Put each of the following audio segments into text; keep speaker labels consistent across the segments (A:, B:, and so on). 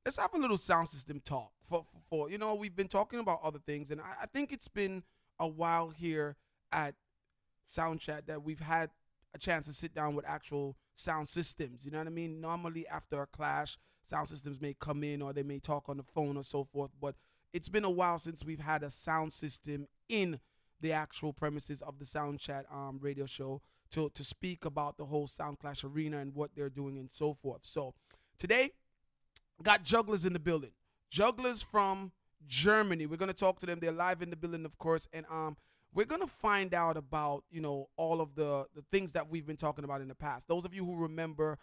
A: let's have a little sound system talk. For we've been talking about other things, and I think it's been a while here at Sound Chat that we've had a chance to sit down with actual sound systems. You know what I mean? Normally after a clash, sound systems may come in or they may talk on the phone or so forth, but it's been a while since we've had a sound system in the actual premises of the Sound Chat radio show to speak about the whole Sound Clash arena and what they're doing and so forth. So today, got Jugglerz in the building. Jugglerz from Germany. We're going to talk to them. They're live in the building, of course, and we're going to find out about, all of the things that we've been talking about in the past. Those of you who remember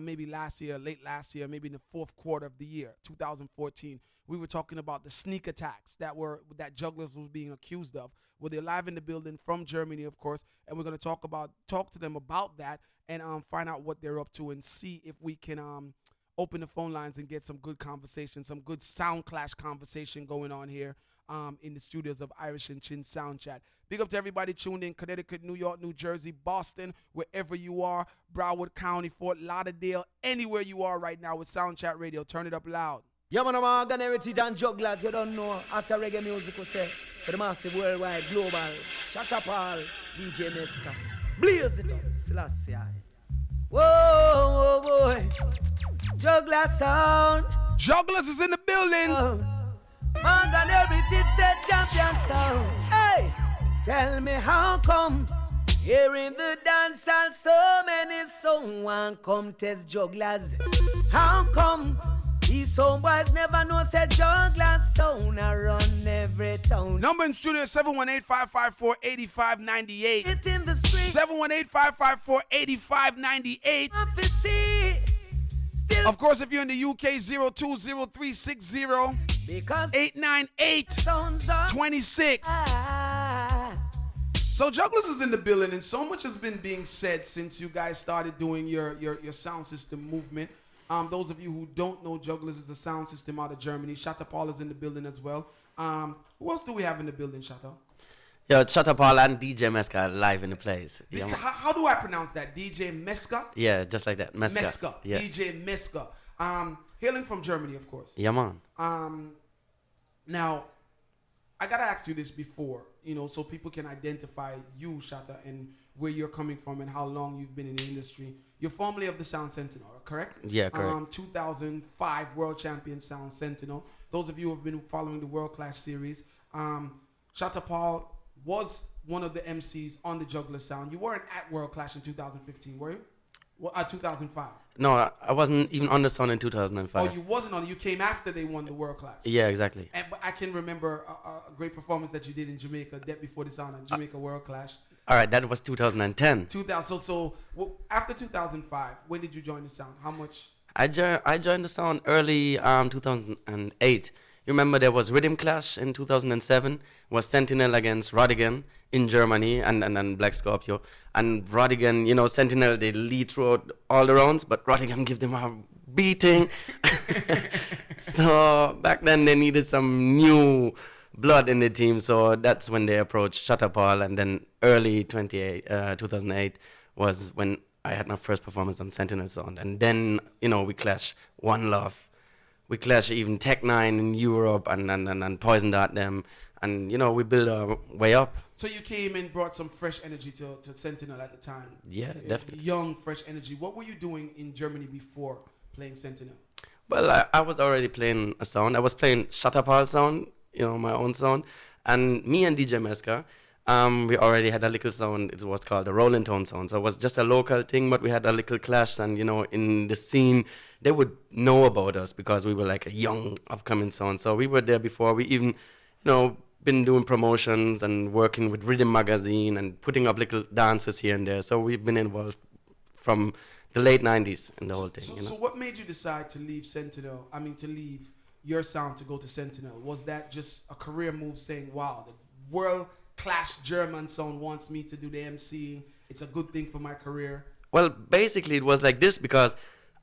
A: maybe late last year, maybe in the fourth quarter of the year, 2014, we were talking about the sneak attacks that Jugglerz was being accused of. Well, they're live in the building from Germany, of course, and we're going to talk to them about that and find out what they're up to and see if we can open the phone lines and get some good conversation, some good sound clash conversation going on here in the studios of Irish and Chin Sound Chat. Big up to everybody tuned in, Connecticut, New York, New Jersey, Boston, wherever you are, Broward County, Fort Lauderdale, anywhere you are right now with Sound Chat Radio. Turn it up loud.
B: Yeah, man, I'm Organ Heritage and Jugglerz. You don't know, after reggae music, we say, for the massive worldwide, global, shut up all, DJ Meska. Blaze it up, Selassie. Whoa, boy. Jugglerz sound.
A: Jugglerz is in the building.
B: Organ Heritage said champion sound. Hey, tell me how come here in the dance hall so many someone come test Jugglerz? How come these sound boys never know said Jugglerz sound around every town?
A: Number in studio 718-554-8598.
B: It's in the street.
A: 718-554-8598. Of course, if you're in the UK, 020360
B: because
A: 898-26. So Jugglerz is in the building, and so much has been being said since you guys started doing your sound system movement. Those of you who don't know, Jugglerz is a sound system out of Germany. Shatta Paul is in the building as well. Who else do we have in the building, Shatta?
C: Yo, Shatta Paul and DJ Meska live in the place. Yeah,
A: how do I pronounce that? DJ Meska?
C: Yeah, just like that. Meska.
A: Meska.
C: Yeah.
A: DJ Meska. Hailing from Germany, of course.
C: Yeah, man.
A: Now, I gotta ask you this before, so people can identify you, Shatta, and where you're coming from and how long you've been in the industry. You're formerly of the Sound Sentinel, correct?
C: Yeah, correct.
A: 2005 World Champion Sound Sentinel. Those of you who have been following the World Clash series, Shatta Paul was one of the MCs on the Jugglerz Sound. You weren't at World Clash in 2015, were you? Well, 2005.
C: No, I wasn't even on the sound in 2005.
A: Oh, you wasn't on it. You came after they won the World Clash.
C: Yeah, exactly.
A: But I can remember a great performance that you did in Jamaica, Debt Before the Sound, at Jamaica World Clash.
C: All right, that was 2010.
A: 2000. So after 2005, when did you join the Sound? How much?
C: I joined the sound early 2008. You remember there was Rhythm Clash in 2007, was Sentinel against Rodigan in Germany and Black Scorpio. And Rodigan, Sentinel, they lead throughout all the rounds, but Rodigan give them a beating. So back then they needed some new blood in the team, so that's when they approached Shatta Paul. And then early 2008 was when I had my first performance on Sentinel Sound. And then, we clash One Love. We clash even Tech 9 in Europe and Poison Dart them. And, we build our way up.
A: So you came and brought some fresh energy to Sentinel at the time.
C: Yeah, definitely.
A: Young, fresh energy. What were you doing in Germany before playing Sentinel?
C: Well, I was already playing a sound. I was playing Shatta Paul sound, my own sound. And me and DJ Meska, we already had a little sound. It was called the Rolling Tone sound. So it was just a local thing, but we had a little clash. And, in the scene, they would know about us because we were like a young, upcoming sound. So we were there before. We even, been doing promotions and working with Rhythm Magazine and putting up little dances here and there. So we've been involved from the late 90s in the whole thing.
A: So what made you decide to leave to leave your sound to go to Sentinel? Was that just a career move saying, wow, the World Clash German sound wants me to do the MCing. It's a good thing for my career.
C: Well, basically it was like this because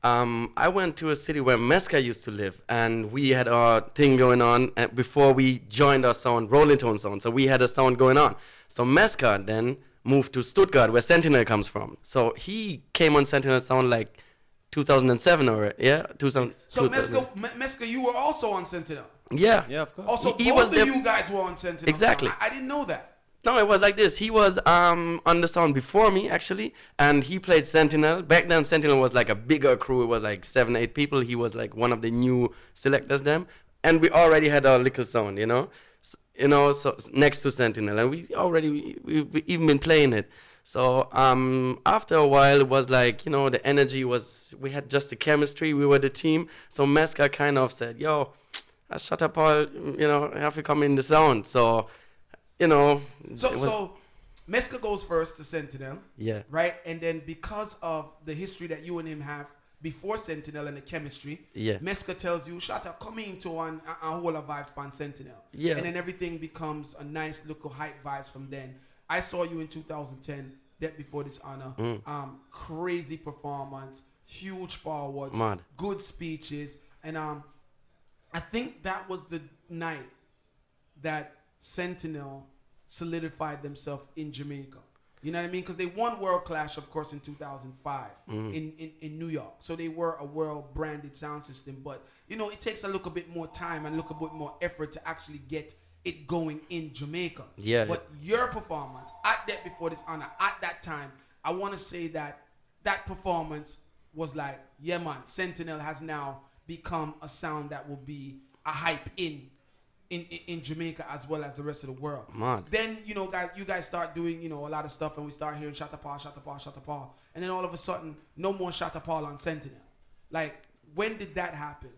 C: I went to a city where Meska used to live, and we had our thing going on before we joined our sound, Rolling Tone sound. So we had a sound going on. So Meska then moved to Stuttgart, where Sentinel comes from. So he came on Sentinel sound like 2007 or yeah, 2000.
A: So
C: 2000.
A: Meska, you were also on Sentinel.
C: Yeah.
D: Yeah, of course.
A: Also,
C: He
A: both
C: was
A: of
C: there-
A: you guys were on Sentinel.
C: Exactly.
A: I didn't know that.
C: No, it was like this. He was on the sound before me actually, and he played Sentinel. Back then, Sentinel was like a bigger crew. It was like 7, 8 people. He was like one of the new selectors then, and we already had our little sound, so next to Sentinel, and we even been playing it. So after a while, it was like the energy was. We had just the chemistry. We were the team. So Meska kind of said, "Yo, shut up, Paul. Have to come in the sound." So.
A: So Meska goes first to Sentinel.
C: Yeah.
A: Right? And then because of the history that you and him have before Sentinel and the chemistry,
C: Yeah.
A: Meska tells you, Shatta, come into a whole of vibes on Sentinel.
C: Yeah.
A: And then everything becomes a nice little hype vibes from then. I saw you in 2010, Death Before Dishonor. Crazy performance, huge forwards,
C: Mad.
A: good speeches. And I think that was the night that Sentinel solidified themselves in Jamaica. You know what I mean? Because they won World Clash, of course, in 2005 in New York. So they were a world-branded sound system. But, it takes a little bit more time and a little bit more effort to actually get it going in Jamaica.
C: Yeah.
A: But your performance at Death Before Dishonor, at that time, I want to say that performance was like, yeah, man, Sentinel has now become a sound that will be a hype in Jamaica as well as the rest of the world.
C: Mad.
A: Then, you guys start doing, a lot of stuff, and we start hearing Shatta Paul. And then all of a sudden, no more Shatta Paul on Sentinel. Like, when did that happen?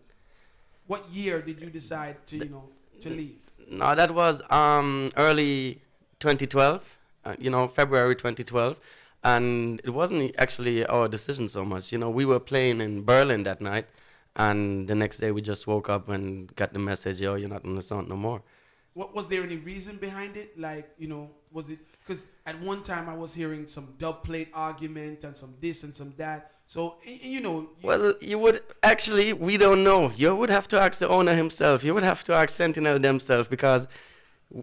A: What year did you decide to, to leave?
C: No, that was early 2012, February 2012. And it wasn't actually our decision so much. We were playing in Berlin that night. And the next day we just woke up and got the message, yo, you're not on the sound no more.
A: What was there any reason behind it? Like, was it because at one time I was hearing some dub plate argument and some this and some that. So,
C: Well, we don't know. You would have to ask the owner himself. You would have to ask Sentinel themselves, because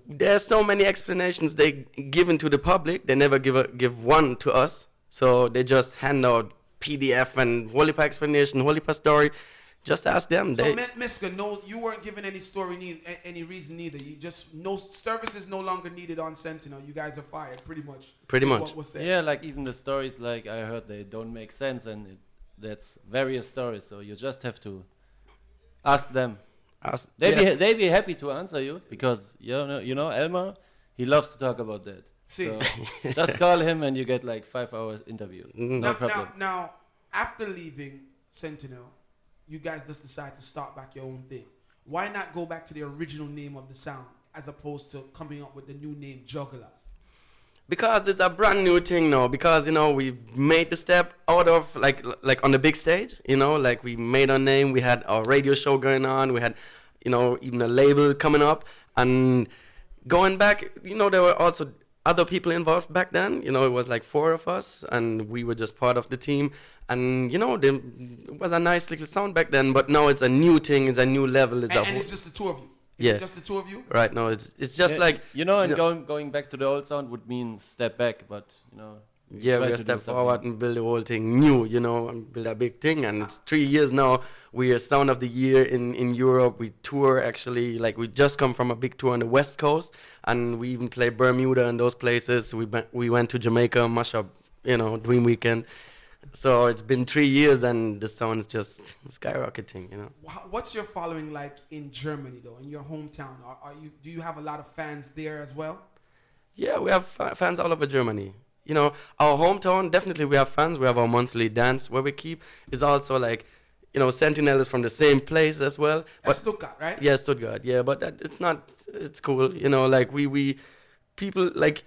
C: there's so many explanations they given to the public. They never give one to us. So they just hand out PDF and whole heap explanation, whole heap story. Just ask them.
A: So, Meska, no, you weren't given any story, any reason either. You just, no services no longer needed on Sentinel. You guys are fired, pretty much.
C: Pretty much.
A: What was said.
D: Yeah, like even the stories, like I heard, they don't make sense, and that's various stories. So you just have to ask them. They be happy to answer you, because Elmar, he loves to talk about that.
A: See.
D: So just call him and you get like 5 hours interview. No problem.
A: Now, after leaving Sentinel, you guys just decide to start back your own thing. Why not go back to the original name of the sound as opposed to coming up with the new name Jugglerz?
C: Because it's a brand new thing now. Because we've made the step out of like on the big stage. Like we made our name. We had our radio show going on. We had even a label coming up. And going back, there were also other people involved back then. It was like 4 of us, and we were just part of the team. And it was a nice little sound back then. But now it's a new thing. It's a new level.
A: And it's just the two of you.
C: Yeah.
A: Just the two of you?
C: Right. No, it's just like
D: going back to the old sound would mean step back, but
C: yeah,
D: try
C: we're
D: to
C: step
D: do something.
C: forward and build the whole thing new, and build a big thing. And it's 3 years now. We are Sound of the Year in Europe. We tour actually, like we just come from a big tour on the West Coast, and we even play Bermuda and those places. We went to Jamaica, Mashup, Dream Weekend. So it's been 3 years, and the sound is just skyrocketing,
A: What's your following like in Germany, though, in your hometown? Do you have a lot of fans there as well?
C: Yeah, we have fans all over Germany. Our hometown, definitely we have fans. We have our monthly dance where we keep. Is also like, Sentinel is from the same place as well.
A: But Stuttgart, right?
C: Yeah, Stuttgart. Yeah, but it's cool. Like people, like,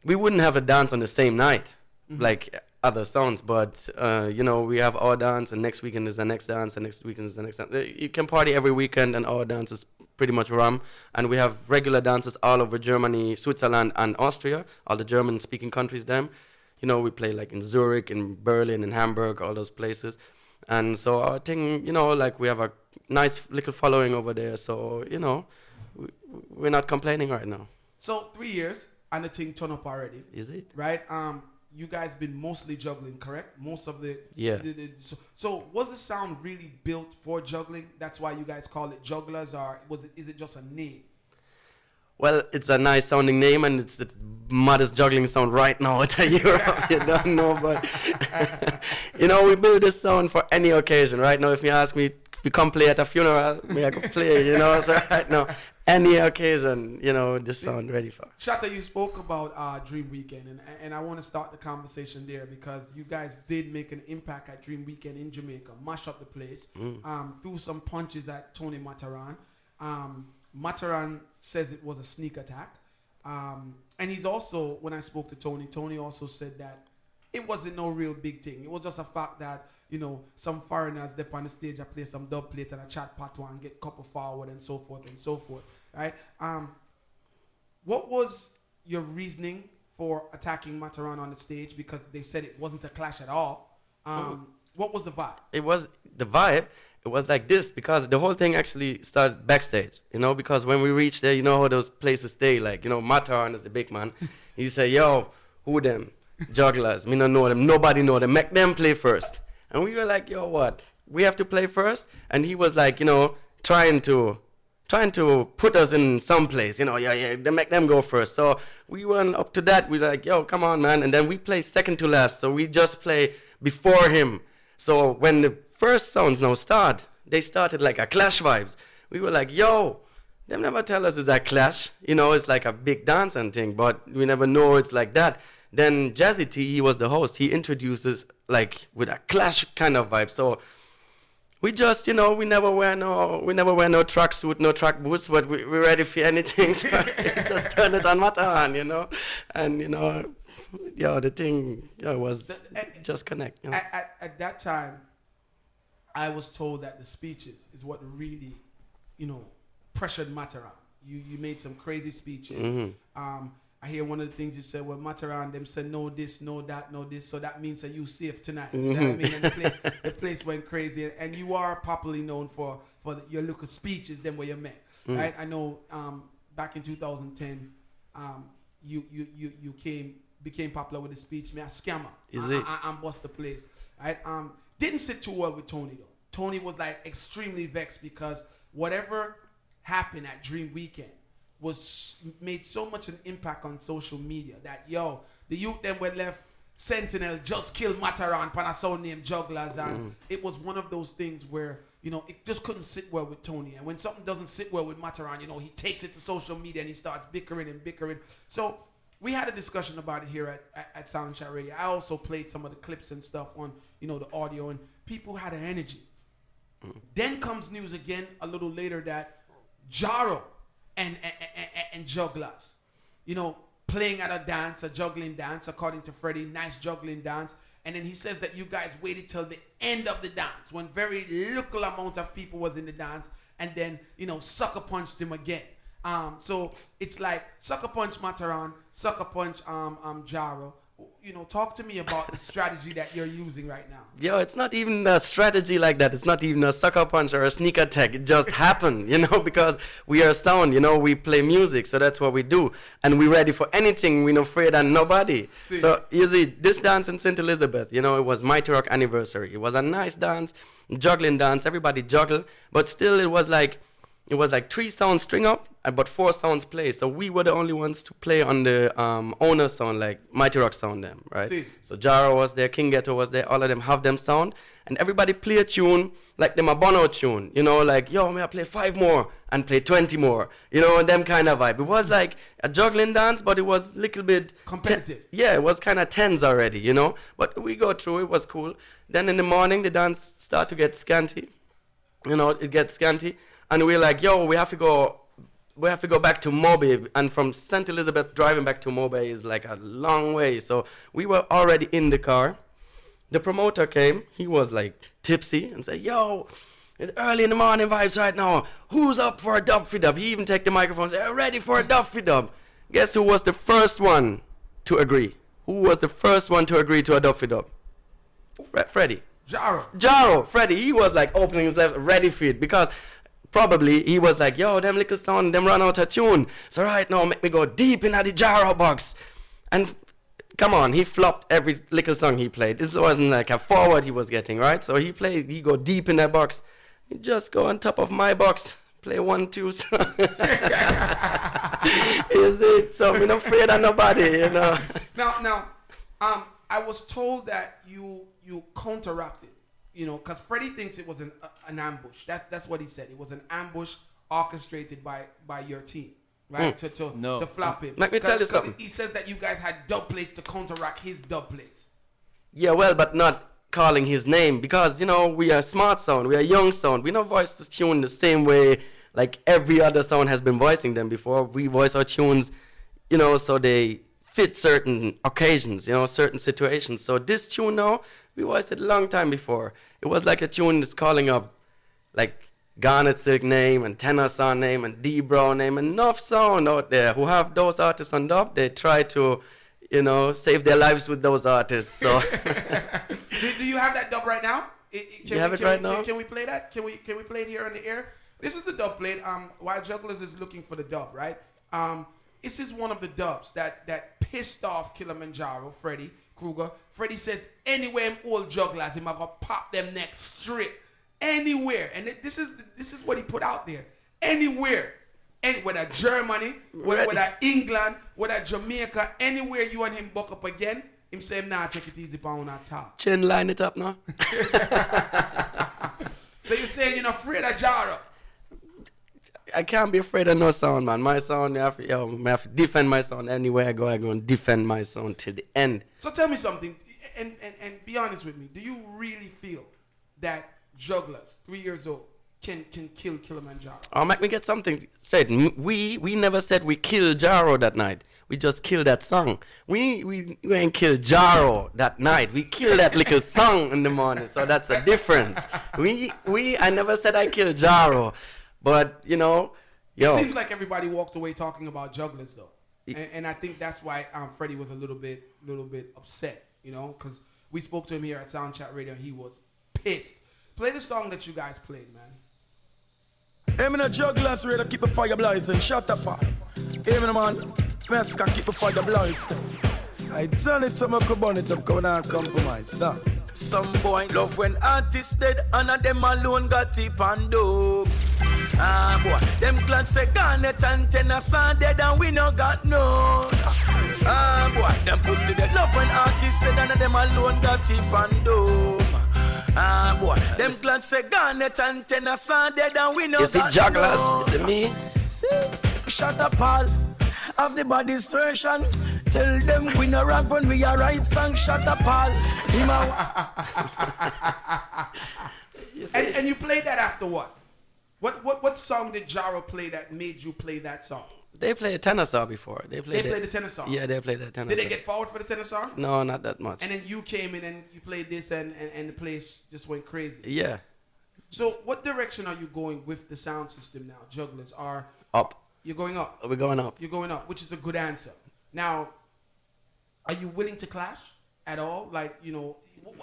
C: we wouldn't have a dance on the same night, like other sounds. But, we have our dance, and next weekend is the next dance, and next weekend is the next dance. You can party every weekend, and our dance is pretty much rum. And we have regular dances all over Germany, Switzerland, and Austria, all the German-speaking countries them. We play like in Zurich, in Berlin, in Hamburg, all those places. And so our thing, like we have a nice little following over there. So, we're not complaining right now.
A: So 3 years, and the thing turn up already.
C: Is it?
A: Right? you guys been mostly juggling, correct? Most of the
C: Yeah.
A: So was the sound really built for juggling? That's why you guys call it Jugglerz, or is it just a name?
C: Well, it's a nice sounding name, and it's the maddest juggling sound right now at Europe. You don't know, but we build this sound for any occasion. Right now, if you ask me if we come play at a funeral, I could play. So right now, any occasion, this sound ready for.
A: Shatta, you spoke about Dream Weekend, and I want to start the conversation there because you guys did make an impact at Dream Weekend in Jamaica, mash up the place, threw some punches at Tony Mataran. Mataran says it was a sneak attack. And he's also, when I spoke to Tony also said that it wasn't no real big thing. It was just a fact that, some foreigners up on the stage, I play some dub plate and a chat patois and get couple forward and so forth, right? What was your reasoning for attacking Mataran on the stage? Because they said it wasn't a clash at all. What was the vibe?
C: It was the vibe. It was like this because the whole thing actually started backstage, because when we reached there, how those places stay, like, Mataran is the big man. He said, yo, who them? Jugglerz. Me don't know them. Nobody know them. Make them play first. And we were like, yo, what? We have to play first? And he was like, trying to put us in some place, they make them go first. So we went up to that. We were like, yo, come on, man. And then we play second to last. So we just play before him. So when the first sounds now start, they started like a clash vibes. We were like, yo, them never tell us it's a clash. It's like a big dance and thing, but we never know it's like that. Then Jazzy T, he was the host. He introduces like with a clash kind of vibe. So we just, we never wear no tracksuit, no track boots, but we're ready for anything. So just turn it on Mataran, and the thing was just connect.
A: At that time, I was told that the speeches is what really, pressured Mataran. You made some crazy speeches.
C: Mm-hmm.
A: I hear one of the things you said, well, Mataran, them said, no this, no that, no this, so that means that you safe tonight.
C: Mm-hmm.
A: You know what I mean? And the place went crazy. And you are popularly known for your look of speeches, them where you met, right? I know back in 2010, you became popular with the speech, me a scammer.
C: Is it?
A: I'm bust the place, right? Didn't sit too well with Tony, though. Tony was like extremely vexed because whatever happened at Dream Weekend made so much an impact on social media that the youth them were left Sentinel just killed Mataran pan a sound named Jugglerz, and it was one of those things where it just couldn't sit well with Tony. And when something doesn't sit well with Mataran, he takes it to social media and he starts bickering. So we had a discussion about it here at Soundchat Radio. I also played some of the clips and stuff on the audio, and people had an energy. Then comes news again a little later that Jaro and Jugglerz, playing at a juggling dance, according to Freddie, nice juggling dance. And then he says that you guys waited till the end of the dance when very little amount of people was in the dance, and then, sucker punched him again. So it's like sucker punch Mataran, sucker punch Jaro. Talk to me about the strategy that you're using right now.
C: Yo, it's not even a strategy like that. It's not even a sucker punch or a sneak attack. It just happened, because we are sound, we play music, so that's what we do. And we're ready for anything. We're not afraid of nobody. See. So, you see, this dance in St. Elizabeth, it was Mighty Rock anniversary. It was a nice dance, juggling dance. Everybody juggle, but still it was like 3 sounds string up, but 4 sounds play. So we were the only ones to play on the owner sound, like Mighty Rock sound them, right? See. So Jaro was there, King Ghetto was there, all of them have them sound. And everybody play a tune like them a Bono tune, like, yo, may I play 5 more and play 20 more, and them kind of vibe. It was like a juggling dance, but it was a little bit
A: competitive.
C: It was kind of tense already, But we go through, it was cool. Then in the morning, the dance start to get scanty. It gets scanty. And we're like, yo, we have to go back to Mobay. And from St. Elizabeth, driving back to Mobay is like a long way. So we were already in the car. The promoter came. He was like tipsy and said, yo, it's early in the morning vibes right now. Who's up for a dub for dub? He even take the microphone and said, ready for a dub for dub. Guess who was the first one to agree? Who was the first one to agree to a dub for dub? Freddie. Jaro. Freddie. He was like opening his left, ready for it, because probably he was like, yo, them little sound, them run out of tune. So right now, make me go deep into the Jaro box. And come on, he flopped every little song he played. This wasn't like a forward he was getting, right? So he go deep in that box. He just go on top of my box, play 1, 2. So is it? So I'm not afraid of nobody, you know.
A: Now, I was told that you counteracted, you know, because Freddie thinks it was an ambush. That's what he said. It was an ambush orchestrated by your team, right? To flop him.
C: Let me tell you something.
A: He says that you guys had dub plates to counteract his dub plates.
C: Yeah, well, but not calling his name, because, you know, we are smart sound, we are young sound. We don't voice the tune the same way like every other sound has been voicing them before. We voice our tunes, you know, so they fit certain occasions, you know, certain situations. So this tune now, we voiced it a long time before. It was like a tune that's calling up like Garnet Silk name and Tenor Sound name and D Brown name. Enough sound out there who have those artists on dub. They try to, you know, save their lives with those artists. So
A: do you have that dub right now?
C: Now?
A: Can we play that? Can we play it here on the air? This is the dub plate. While Jugglerz is looking for the dub, right? This is one of the dubs that pissed off Kilimanjaro, Freddie Krueger. Freddie says, anywhere in old Jugglerz, him gonna pop them next straight. Anywhere. And this is what he put out there. Anywhere. Whether Germany, whether England, whether Jamaica, anywhere you and him buck up again, him say, nah, take it easy on that top.
C: Chin line it up now.
A: So you're saying you're not afraid of Jaro?
C: I can't be afraid of no sound, man. My sound, I have to defend my sound. Anywhere I go and defend my sound till the end.
A: So tell me something, and be honest with me. Do you really feel that Jugglerz, 3 years old, can kill Kilimanjaro?
C: Oh, make me get something straight. We never said we killed Jaro that night. We just killed that song. We ain't killed Jaro that night. We killed that little song in the morning. So that's a difference. I never said I killed Jaro. But, you know,
A: It seems like everybody walked away talking about Jugglerz, though. And I think that's why Freddie was a little bit upset, you know, because we spoke to him here at Soundchat Radio and he was pissed. Play the song that you guys played, man.
E: Hey, man, a Jugglerz ready to keep the fire blazing. Shut up, man. Hey, man, let's keep the fire blazing. I turn it to my burn it up, come on, compromise. Now, some boy love when artists dead, and of them alone got tip and dope. Boy, them glad say Garnet and Tenor Sound dead, and we no got no. Boy, them pussy dead love when artists dead, and of them alone got tip and dope. Boy, them glad say Garnet and Tenor Sound dead, and we no got no.
C: Is it Jugglerz? Is it me?
E: Shut up, Paul. Have the body's version. Tell them we no rap when we are right song. Shut up, Paul.
A: And you played that after what? What song did Jaro play that made you play that song?
C: They played a tenor song before. They played
A: the tenor song?
C: Yeah, they played that tenor
A: song. Did
C: song.
A: they get forward for the tenor song?
C: No, not that much.
A: And then you came in and you played this and the place just went crazy.
C: Yeah.
A: So what direction are you going with the sound system now, Jugglerz?
C: Up.
A: You're going up?
C: We're going up.
A: You're going up, which is a good answer. Now, are you willing to clash at all? Like, you know,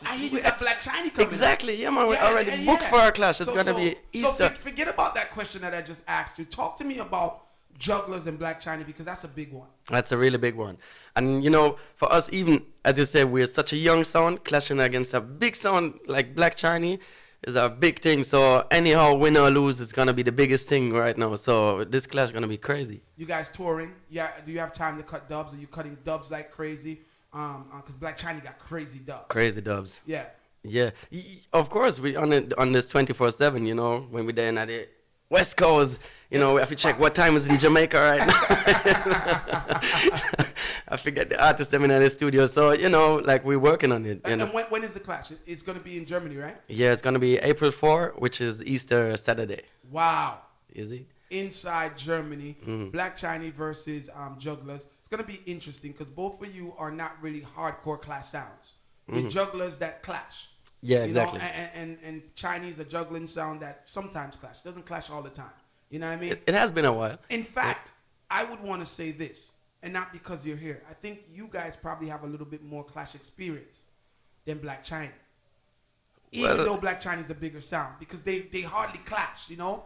A: I hear you got Black Chiney coming.
C: Exactly, yeah, man. We're already booked for our clash. It's going to be Easter.
A: So forget about that question that I just asked you. Talk to me about Jugglerz and Black Chiney, because that's a big one.
C: That's a really big one. And, you know, for us, even, as you said, we're such a young sound, clashing against a big sound like Black Chiney is a big thing. So anyhow, win or lose, it's going to be the biggest thing right now. So this clash is going to be crazy.
A: You guys touring? Yeah. Do you have time to cut dubs? Are you cutting dubs like crazy? Because Black Chiney got crazy dubs.
C: Crazy dubs.
A: Yeah.
C: Yeah. Of course, we on this 24/7, you know, when we're there at the West Coast, you know, we have to check what time is in Jamaica right now. I forget the artist them in the studio. So, you know, like we're working on it.
A: And when is the clash? It's going to be in Germany, right?
C: Yeah, it's going to be April 4, which is Easter Saturday.
A: Wow.
C: Is it?
A: Inside Germany, Black Chiney versus Jugglerz. It's going to be interesting because both of you are not really hardcore clash sounds. The Jugglerz that clash.
C: Yeah, exactly.
A: And Chinese a juggling sound that sometimes clash. Doesn't clash all the time. You know what I mean?
C: It has been a while.
A: In fact, I would want to say this, and not because you're here. I think you guys probably have a little bit more clash experience than Black Chiney. Even though Black Chiney's a bigger sound, because they hardly clash, you know?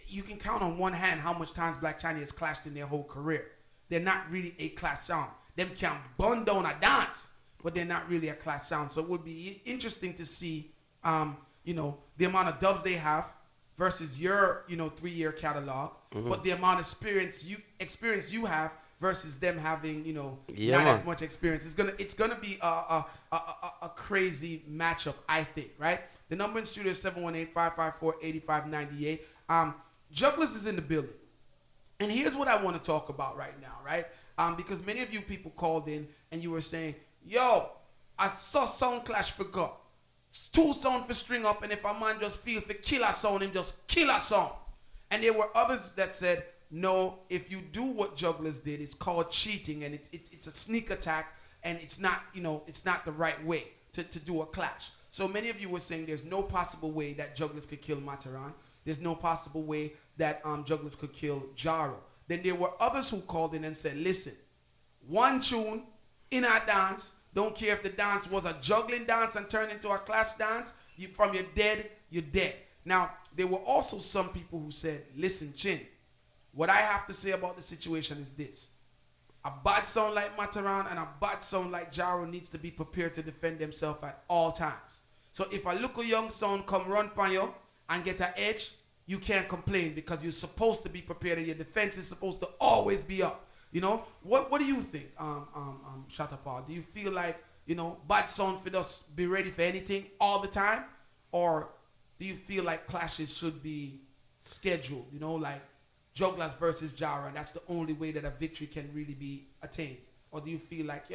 A: You can count on one hand how much times Black Chiney has clashed in their whole career. They're not really a clash sound. them can burn down a dance, but they're not really a clash sound. So it would be interesting to see, the amount of dubs they have versus your, 3-year catalog, but the amount of experience you have versus them having, not as much experience. It's gonna be a crazy matchup, I think, right? The number in studio is 718-554-8598. Jugglerz is in the building. And here's what I want to talk about right now, right? Because many of you people called in and you were saying, yo, I saw sound clash for God. It's 2 sound for string up, and if a man just feel for kill a sound, him just kill a sound. And there were others that said, no, if you do what Jugglerz did, it's called cheating, and it's a sneak attack, and it's not, it's not the right way to do a clash. So many of you were saying there's no possible way that Jugglerz could kill Mataran. There's no possible way that Jugglerz could kill Jaro. Then there were others who called in and said, listen, one tune in our dance, don't care if the dance was a juggling dance and turned into a class dance, from you're dead, you're dead. Now, there were also some people who said, listen, Chin, what I have to say about the situation is this. A bad sound like Mataran and a bad sound like Jaro needs to be prepared to defend themselves at all times. So if a little young sound come run on you and get an edge, you can't complain because you're supposed to be prepared and your defense is supposed to always be up. What do you think, Shatapal? Do you feel like, bad sound for us be ready for anything all the time? Or do you feel like clashes should be scheduled, like Jugglerz versus Jara, and that's the only way that a victory can really be attained? Or do you feel like,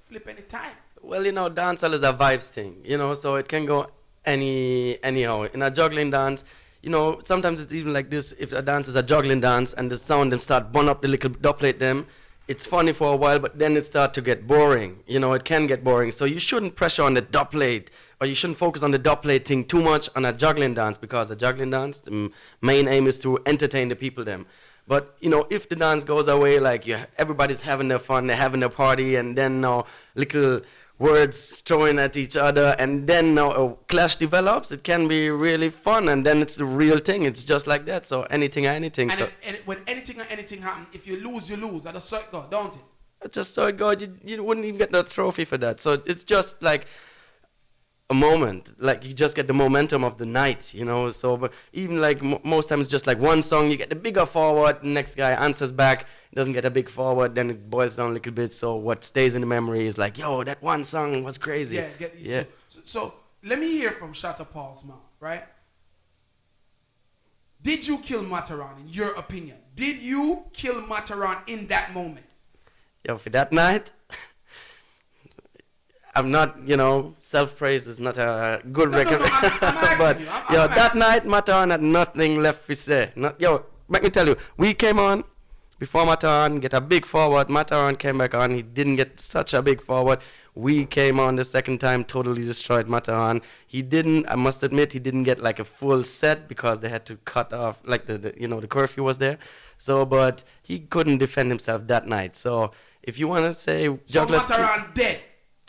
A: flip any time?
C: Well, dancehall is a vibes thing, so it can go anyhow. In a juggling dance, sometimes it's even like this. If a dance is a juggling dance and the sound them start burn up the little dubplate them, it's funny for a while, but then it start to get boring. It can get boring. So you shouldn't pressure on the dubplate, or you shouldn't focus on the dubplate thing too much on a juggling dance, because a juggling dance, the main aim is to entertain the people them. But, if the dance goes away, like everybody's having their fun, they're having their party, and then little words thrown at each other, and then a clash develops, it can be really fun, and then it's the real thing. It's just like that. So anything or anything.
A: And when anything or anything happens, if you lose, you lose. That's so it go, don't it?
C: Just so it go, you wouldn't even get the trophy for that. So it's just like a moment, like you just get the momentum of the night, So, but even like most times, just like one song, you get the bigger forward, the next guy answers back, doesn't get a big forward, then it boils down a little bit. So what stays in the memory is like, yo, that one song was crazy.
A: Yeah. So let me hear from Shatta Paul's mouth, right? Did you kill Mataran, in your opinion? Did you kill Mataran in that moment?
C: Yo, for that night, I'm not, self-praise is not a good recommendation. But, that night, Mataran had nothing left to say. Let me tell you, we came on before Mataran get a big forward. Mataran came back on. He didn't get such a big forward. We came on the second time, totally destroyed Mataran. I must admit, he didn't get like a full set because they had to cut off, like the curfew was there. So, but he couldn't defend himself that night. So, if you want to say Jugglerz,
A: Mataran dead.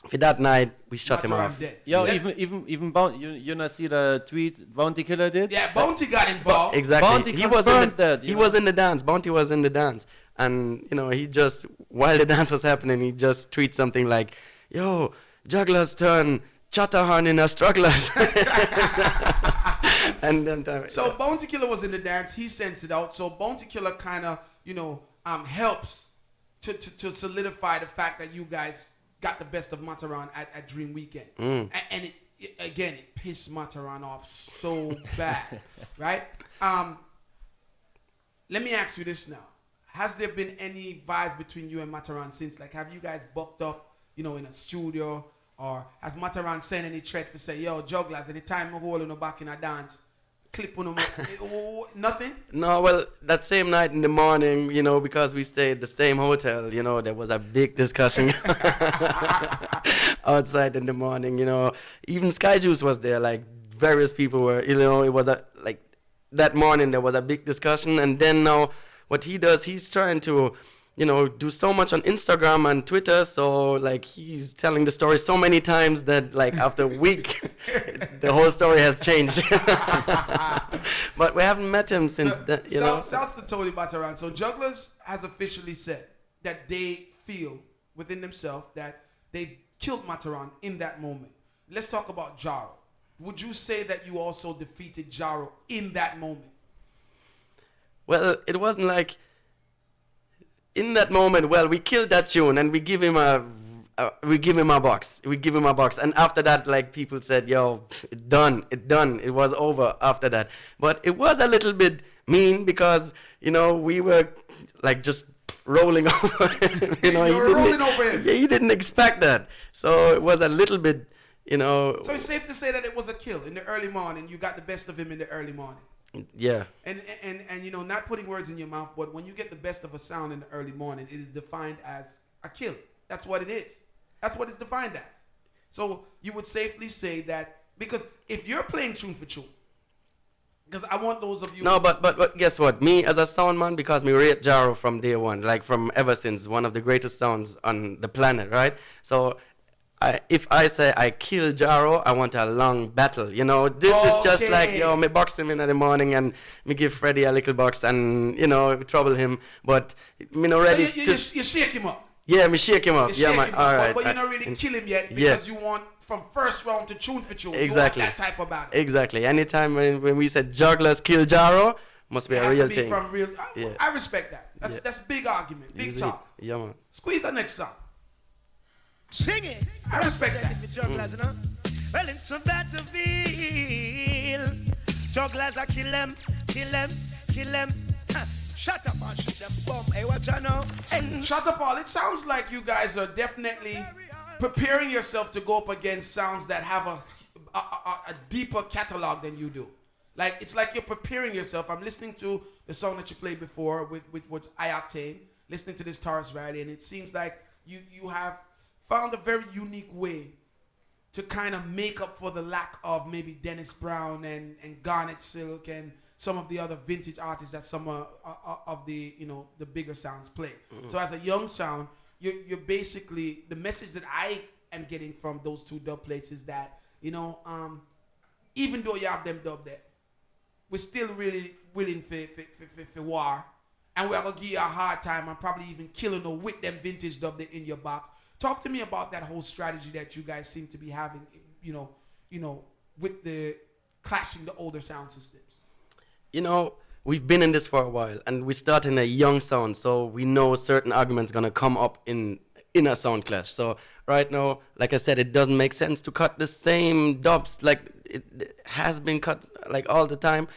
C: For that night, we shut him off.
A: Dead.
D: Yo, even Bounty, you not see the tweet Bounty Killer did?
A: Yeah, Bounty got involved.
C: Exactly.
D: Bounty
C: he was in
D: that.
C: Was in the dance. Bounty was in the dance, and he just, while the dance was happening, he just tweets something like, "Yo, Jugglerz turn Chatterhorn in a Strugglers." And then
A: so Bounty Killer was in the dance. He sends it out. So Bounty Killer kind of helps to solidify the fact that you guys got the best of Mataran at Dream Weekend. And it pissed Mataran off so bad, right? Let me ask you this now. Has there been any vibes between you and Mataran since? Like, have you guys bucked up, in a studio? Or has Mataran sent any threat to say, yo, Jugglerz, anytime I hold on the back in a dance, clip on them? Nothing?
C: No, well, that same night in the morning, because we stayed at the same hotel, there was a big discussion outside in the morning, Even Sky Juice was there, like various people were, it was that morning there was a big discussion. And then now what he does, he's trying to, do so much on Instagram and Twitter. So like he's telling the story so many times that like after a week, the whole story has changed. But we haven't met him since then,
A: Shouts to Tony Mataran. So Jugglerz has officially said that they feel within themselves that they killed Mataran in that moment. Let's talk about Jaro. Would you say that you also defeated Jaro in that moment?
C: Well, it wasn't like in that moment. Well, we killed that tune and we give him a box. And after that, like people said, "Yo, it done. It was over after that." But it was a little bit mean because we were like just rolling over him. He didn't expect that, so it was a little bit. So
A: it's safe to say that it was a kill in the early morning. You got the best of him in the early morning.
C: Yeah.
A: And not putting words in your mouth, but when you get the best of a sound in the early morning, it is defined as a kill. That's what it is. That's what it's defined as. So you would safely say that, because if you're playing tune for tune, because I want those of you.
C: No, but guess what? Me as a sound man, because me rate Jaro from day one, like from ever since, one of the greatest sounds on the planet, right? So if I say I kill Jaro, I want a long battle. This is just like, me box him in the morning and me give Freddie a little box and, trouble him. But me not ready
A: you shake him up.
C: Yeah, me shake him up.
A: You shake him up,
C: all right.
A: But you're not really kill him yet because you want from first round to tune for tune.
C: Exactly.
A: You want that type of battle.
C: Exactly. Anytime when we said Jugglerz kill Jaro, must be a real thing.
A: From real. I respect that. That's big argument. Big talk.
C: Yeah, man.
A: Squeeze the next song.
B: Sing it.
A: I respect that.
B: Well, it's a battlefield. Jugglers, I kill them. Shut up and shoot them bomb. Hey, what you know?
A: Shut up, all. It sounds like you guys are definitely preparing yourself to go up against sounds that have a deeper catalog than you do. Like, it's like you're preparing yourself. I'm listening to the song that you played before with what's I-Octane, listening to this Taurus Riley, and it seems like you have found a very unique way to kind of make up for the lack of maybe Dennis Brown and Garnet Silk and some of the other vintage artists that some of the the bigger sounds play. Mm-hmm. So as a young sound, you're basically, the message that I am getting from those two dub plates is that even though you have them dub there, we're still really willing for war, and we're gonna give you a hard time and probably even killing or with them vintage dub that in your box. Talk to me about that whole strategy that you guys seem to be having, with the clashing the older sound systems.
C: We've been in this for a while, and we start in a young sound, so we know certain arguments gonna come up in a sound clash. So right now, like I said, it doesn't make sense to cut the same dubs like it has been cut like all the time.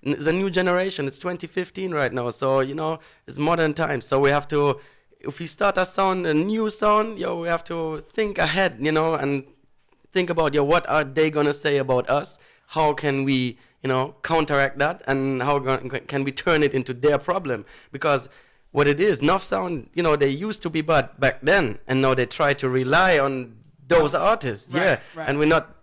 C: It's a new generation. It's 2015 right now, so it's modern times. So we have to. If we start a new sound, we have to think ahead, and think about, what are they gonna say about us? How can we, counteract that, and how can we turn it into their problem? Because what it is, Nuff Sound, they used to be bad back then, and now they try to rely on those artists,
A: right.
C: And we're not,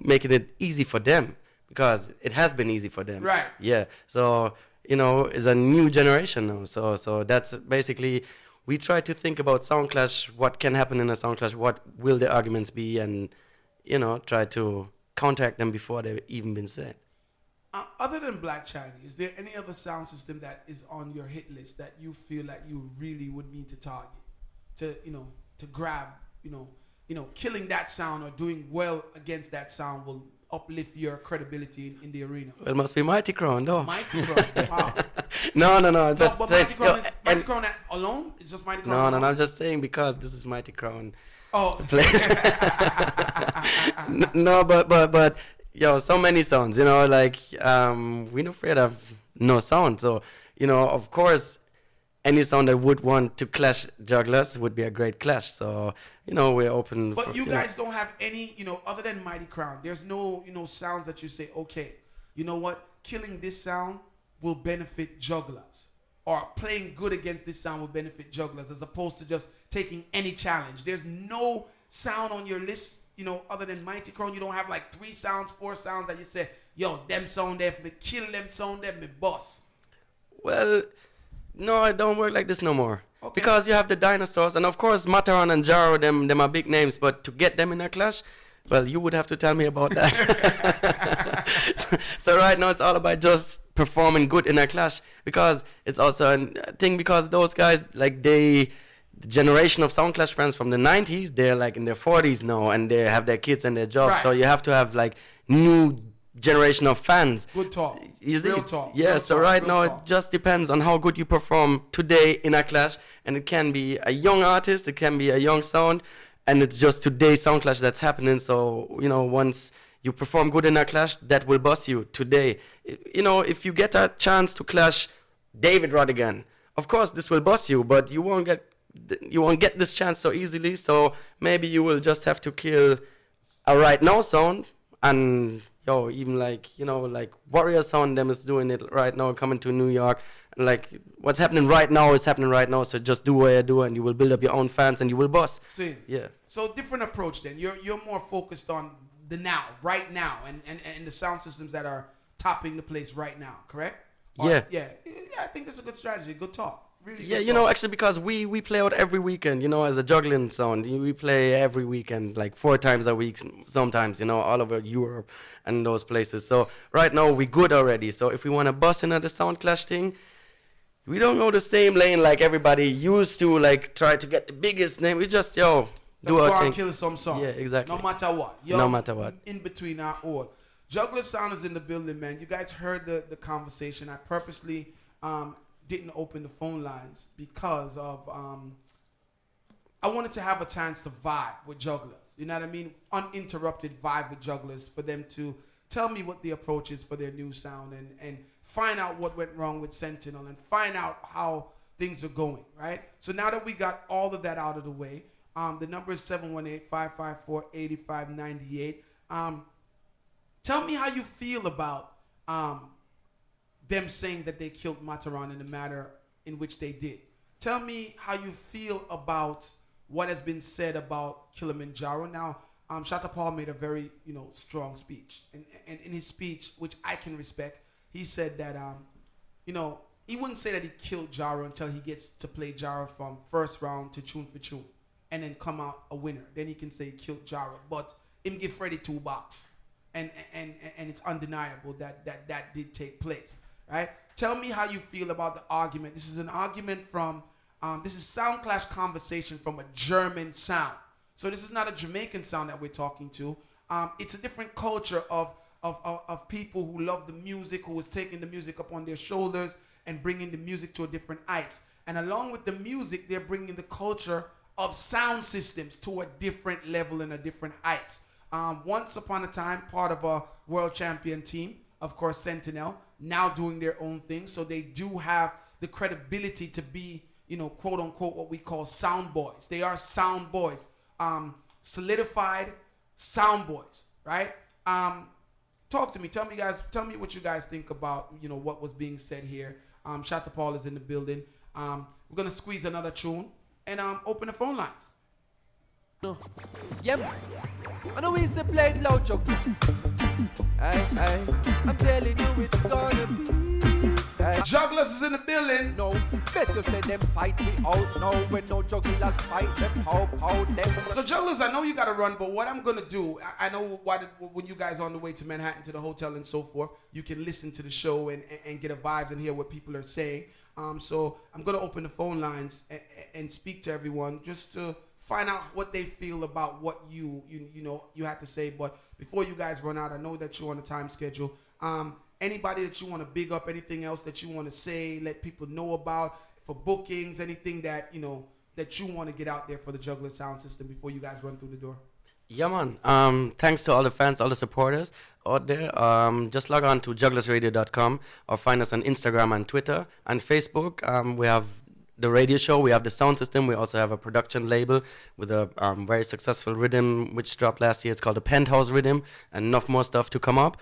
C: making it easy for them, because it has been easy for them,
A: right?
C: Yeah, so. It's a new generation now. So that's basically, we try to think about sound clash, what can happen in a sound clash, what will the arguments be, and, try to counteract them before they've even been said.
A: Other than Black China, is there any other sound system that is on your hit list that you feel like you really would need to target, to grab, killing that sound or doing well against that sound will uplift your credibility in the arena?
C: Well, it must be Mighty Crown, though.
A: Mighty Crown, wow.
C: No. Just
A: but
C: saying,
A: Mighty Crown alone? It's just Mighty Crown alone?
C: No, I'm just saying because this is Mighty Crown.
A: Oh.
C: Place. No, but so many sounds, we're not afraid of no sound. So, of course, any sound that would want to clash Jugglerz would be a great clash. So, we're open.
A: But you guys don't have any, other than Mighty Crown, there's no, sounds that you say, okay, you know what, killing this sound will benefit Jugglerz, or playing good against this sound will benefit Jugglerz, as opposed to just taking any challenge. There's no sound on your list, other than Mighty Crown. You don't have like 3 sounds, 4 sounds that you say, them sound there, me kill them sound there, me boss.
C: Well, no, it don't work like this no more.
A: Okay.
C: Because you have the dinosaurs, and of course Mataran and Jaro, them are big names, but to get them in a clash, well, you would have to tell me about that. so right now it's all about just performing good in a clash, because it's also a thing, because those guys, like, they the generation of Sound Clash fans from the 90s, they're like in their 40s now, and they have their kids and their jobs.
A: Right.
C: So you have to have like new generation of fans.
A: Good talk.
C: Real
A: talk.
C: Yeah,
A: Real
C: so
A: talk.
C: right
A: Real
C: now
A: talk.
C: it just depends on how good you perform today in a clash, and it can be a young artist, it can be a young sound, and it's just today's Sound Clash that's happening. So, once you perform good in a clash, that will bust you today. If you get a chance to clash David Rodigan, of course this will bust you, but you won't get this chance so easily. So maybe you will just have to kill a right now sound, and even like Warrior Sound them is doing it right now, coming to New York, and like what's happening right now is happening right now. So just do what you do, and you will build up your own fans, and you will bust.
A: See.
C: Yeah.
A: So different approach then. You're more focused on the now, right now, and the sound systems that are topping the place right now, correct?
C: Yeah.
A: Yeah, I think it's a good strategy. Good talk. Really
C: Yeah,
A: good talk.
C: actually, because we play out every weekend, as a juggling sound. We play every weekend, like 4 times a week sometimes, all over Europe and those places. So right now we good already. So if we want to bust another Sound Clash thing, we don't go the same lane like everybody used to, like try to get the biggest name. We just, do
A: Let's
C: our
A: go
C: thing.
A: and kill some song.
C: Yeah, exactly.
A: No matter what.
C: No matter what.
A: In between our all. Jugglerz Sound is in the building, man. You guys heard the conversation. I purposely didn't open the phone lines because of I wanted to have a chance to vibe with Jugglerz. You know what I mean? Uninterrupted vibe with Jugglerz for them to tell me what the approach is for their new sound and find out what went wrong with Sentinel and find out how things are going, right? So now that we got all of that out of the way, the number is 718-554-8598. Tell me how you feel about them saying that they killed Mataran in the manner in which they did. Tell me how you feel about what has been said about Kilimanjaro. Now, Shatta Paul made a very, strong speech. And in his speech, which I can respect, he said that, he wouldn't say that he killed Jaro until he gets to play Jaro from first round to tune for tune and then come out a winner. Then he can say he killed Jaro. But him give Freddie 2 bucks. And it's undeniable that did take place, right? Tell me how you feel about the argument. This is an argument from, this is Sound Clash conversation from a German sound. So this is not a Jamaican sound that we're talking to. It's a different culture of people who love the music, who is taking the music up on their shoulders and bringing the music to a different heights. And along with the music, they're bringing the culture of sound systems to a different level and a different heights. Once upon a time, part of a world champion team, of course, Sentinel, now doing their own thing. So they do have the credibility to be, quote unquote, what we call sound boys. They are sound boys, solidified sound boys, right? Talk to me. Tell me what you guys think about, what was being said here. Shatta Paul is in the building. We're going to squeeze another tune and open the phone lines.
F: Yeah, I know we used to play it loud, Chuck. I'm telling you it's gonna be.
A: Jugglerz is in the building.
F: No, better say them fight me out now. When no jugglers fight them, pow them.
A: So Jugglerz, I know you got to run, but what I'm gonna do, I know when you guys are on the way to Manhattan to the hotel and so forth, you can listen to the show and get a vibe and hear what people are saying. So I'm gonna open the phone lines and speak to everyone just to find out what they feel about what you had to say. But before you guys run out, I know that you're on a time schedule. Anybody that you want to big up, anything else that you want to say, let people know about for bookings, anything that that you want to get out there for the Jugglerz sound system before you guys run through the door.
C: Yeah, man. Thanks to all the fans, all the supporters out there. Just log on to jugglersradio.com or find us on Instagram and Twitter and Facebook. We have the radio show, we have the sound system, we also have a production label with a very successful rhythm which dropped last year. It's called the Penthouse Rhythm, and enough more stuff to come up.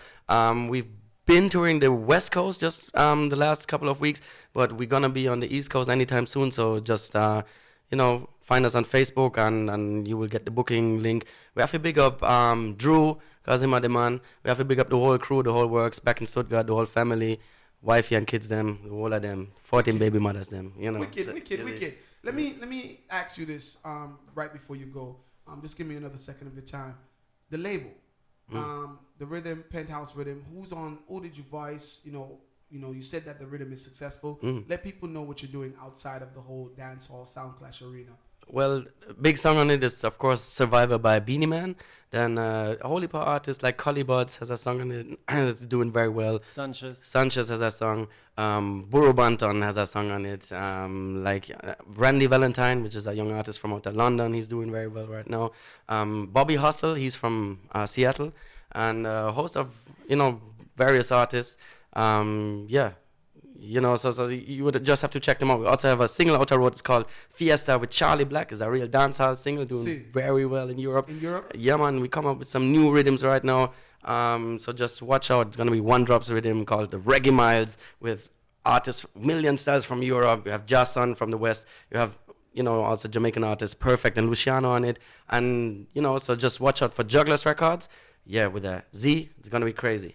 C: We've been touring the West Coast just the last couple of weeks, but we're gonna be on the East Coast anytime soon, so just find us on Facebook and you will get the booking link. We have to big up Drew, Kazima the man. We have to big up the whole crew, the whole works back in Stuttgart, the whole family, wifey and kids them, the whole of them, 14 baby mothers them,
A: Wicked. Let me ask you this right before you go. Just give me another second of your time. The label, the rhythm, Penthouse Rhythm. Who did you voice? You said that the rhythm is successful. Let people know what you're doing outside of the whole dance hall Sound Clash arena.
C: Well, big song on it is, of course, Survivor by Beanie Man. Then Holy Power artists like Collie Buds has a song on it. It's doing very well. Sanchez has a song. Burro Banton has a song on it. Randy Valentine, which is a young artist from out of London. He's doing very well right now. Bobby Hustle, he's from Seattle. And a host of, various artists. So you would just have to check them out. We also have a single out the road. It's called Fiesta with Charlie Black. It's a real dancehall single doing very well in Europe.
A: In Europe?
C: Yeah, man. We come up with some new rhythms right now. So just watch out. It's going to be One Drops rhythm called the Reggae Miles with artists, million styles from Europe. You have Jason from the West. You have, also Jamaican artists, Perfect and Luciano on it. And, so just watch out for Jugglerz Records. Yeah, with a Z. It's going to be crazy.